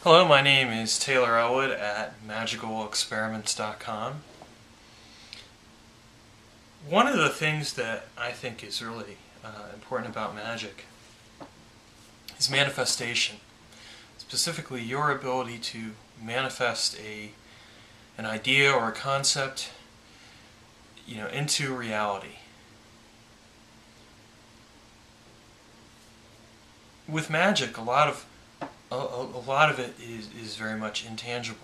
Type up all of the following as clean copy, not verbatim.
Hello, my name is Taylor Elwood at magicalexperiments.com. One of the things that I think is really important about magic is manifestation. Specifically, your ability to manifest an idea or a concept, into reality. With magic, a lot of it is very much intangible.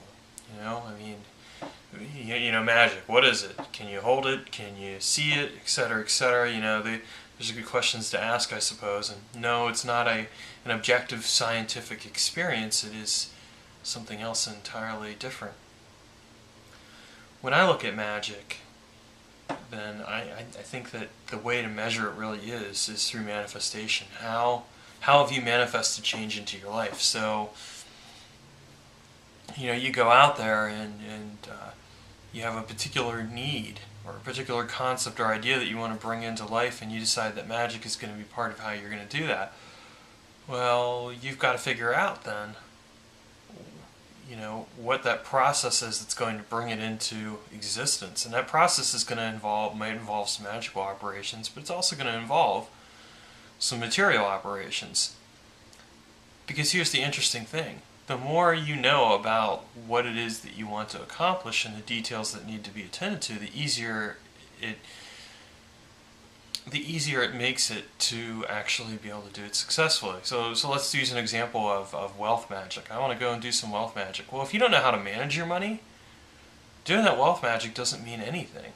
Magic. What is it? Can you hold it? Can you see it? Etc. Etc. There's good questions to ask, I suppose. And no, it's not an objective scientific experience. It is something else entirely different. When I look at magic, then I think that the way to measure it really is through manifestation. How have you manifested change into your life? So, you go out there and you have a particular need or a particular concept or idea that you want to bring into life, and you decide that magic is going to be part of how you're going to do that. Well, you've got to figure out then, what that process is that's going to bring it into existence. And that process is going to might involve some magical operations, but it's also going to involve some material operations. Because here's the interesting thing. The more you know about what it is that you want to accomplish and the details that need to be attended to, the easier it makes it to actually be able to do it successfully. So let's use an example of wealth magic. I want to go and do some wealth magic. Well, if you don't know how to manage your money, doing that wealth magic doesn't mean anything.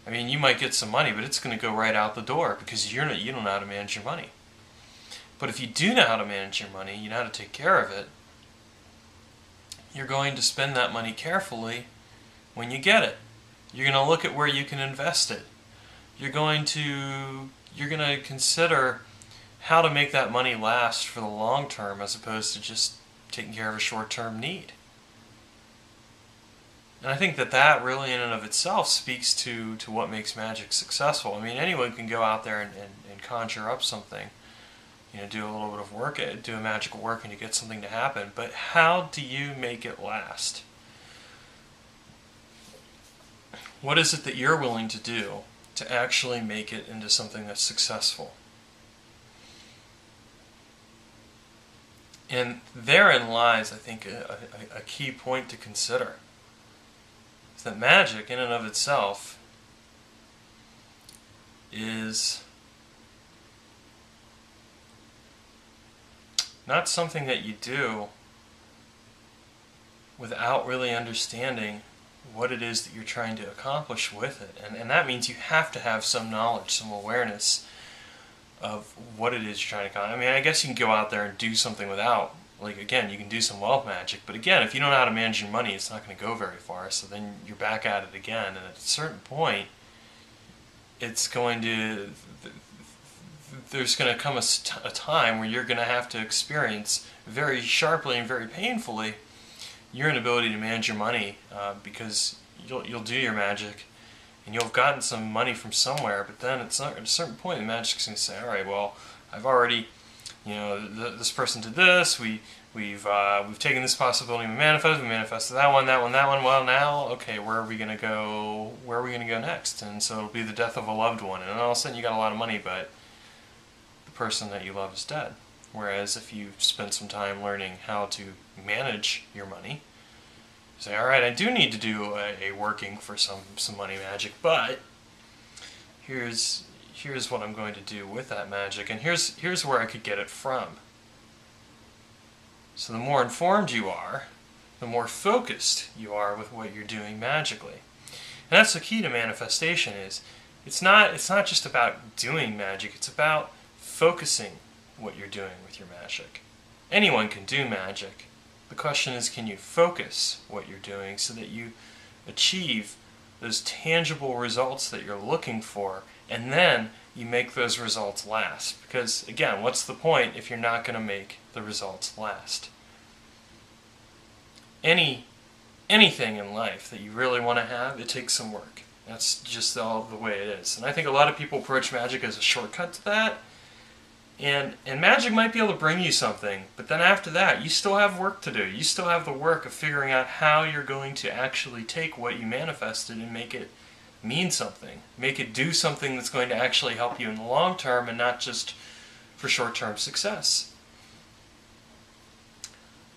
I mean, you might get some money, but it's going to go right out the door because you don't know how to manage your money. But if you do know how to manage your money, you know how to take care of it, you're going to spend that money carefully when you get it. You're going to look at where you can invest it. You're going to consider how to make that money last for the long term as opposed to just taking care of a short-term need. And I think that really in and of itself speaks to what makes magic successful. I mean, anyone can go out there and conjure up something, do a little bit of work, do a magical work, and you get something to happen. But how do you make it last? What is it that you're willing to do to actually make it into something that's successful? And therein lies, I think, a key point to consider. Is that magic, in and of itself, is not something that you do without really understanding what it is that you're trying to accomplish with it. And that means you have to have some knowledge, some awareness of what it is you're trying to accomplish. I mean, I guess you can go out there and do something without. Like, again, you can do some wealth magic, but again, if you don't know how to manage your money, it's not going to go very far, so then you're back at it again, and at a certain point, there's going to come a time where you're going to have to experience very sharply and very painfully your inability to manage your money, because you'll do your magic, and you'll have gotten some money from somewhere, but then at a certain point, the magic's going to say, all right, well, I've already, this person did this, we've taken this possibility, we manifested that one, well now, okay, where are we going to go next? And so it'll be the death of a loved one, and then all of a sudden you got a lot of money, but the person that you love is dead. Whereas if you spend some time learning how to manage your money, you say, all right, I do need to do a working for some money magic, but here's what I'm going to do with that magic, and here's where I could get it from. So the more informed you are, the more focused you are with what you're doing magically. And that's the key to manifestation. It's not just about doing magic, it's about focusing what you're doing with your magic. Anyone can do magic. The question is, can you focus what you're doing so that you achieve those tangible results that you're looking for, and then you make those results last? Because, again, what's the point if you're not going to make the results last? Anything in life that you really want to have, it takes some work. That's just all the way it is. And I think a lot of people approach magic as a shortcut to that, And magic might be able to bring you something, but then after that, you still have work to do. You still have the work of figuring out how you're going to actually take what you manifested and make it mean something. Make it do something that's going to actually help you in the long term and not just for short-term success.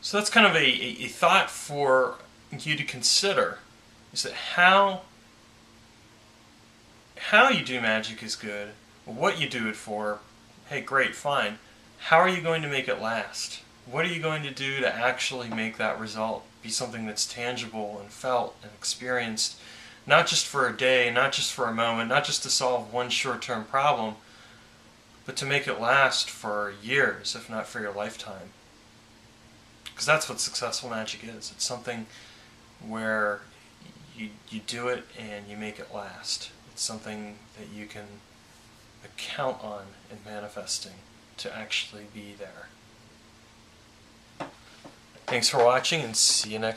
So that's kind of a thought for you to consider, is that how you do magic is good, what you do it for, hey, great, fine. How are you going to make it last? What are you going to do to actually make that result be something that's tangible and felt and experienced, not just for a day, not just for a moment, not just to solve one short-term problem, but to make it last for years, if not for your lifetime? Because that's what successful magic is. It's something where you do it and you make it last. It's something that you can count on in manifesting to actually be there. Thanks for watching, and see you next time.